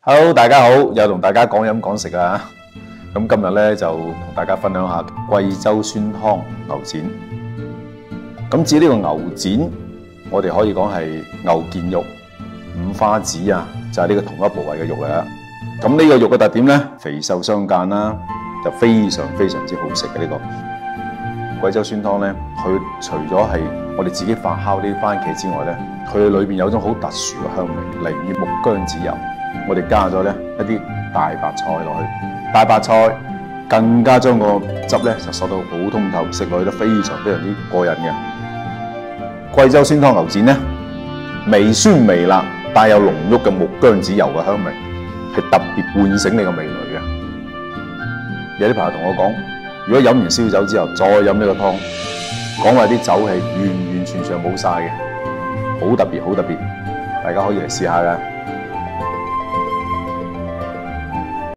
Hello，大家好，又同大家講飲講食啊！咁今日咧就同大家分享下貴州酸湯牛展。咁至於呢個牛展，我哋可以講係牛腱肉、五花子啊，就係呢個同一部位嘅肉嚟啦。咁呢個肉嘅特點咧，肥瘦相間啦，就非常之好食嘅呢個貴州酸湯咧。佢除咗係我哋自己發酵啲番茄之外咧，佢裏邊有一種好特殊嘅香味，嚟於木薑子油。我哋加咗咧一啲大白菜落去，大白菜更加將個汁咧就索到好通透，食落去都非常之過癮嘅。貴州酸湯牛展咧，微酸微辣，帶有濃郁嘅木薑子油嘅香味，係特別喚醒你個味蕾嘅。有啲朋友同我講，如果飲完燒酒之後再飲呢個湯，講話啲酒氣完全冇晒嘅，好特別，大家可以嚟試下㗎。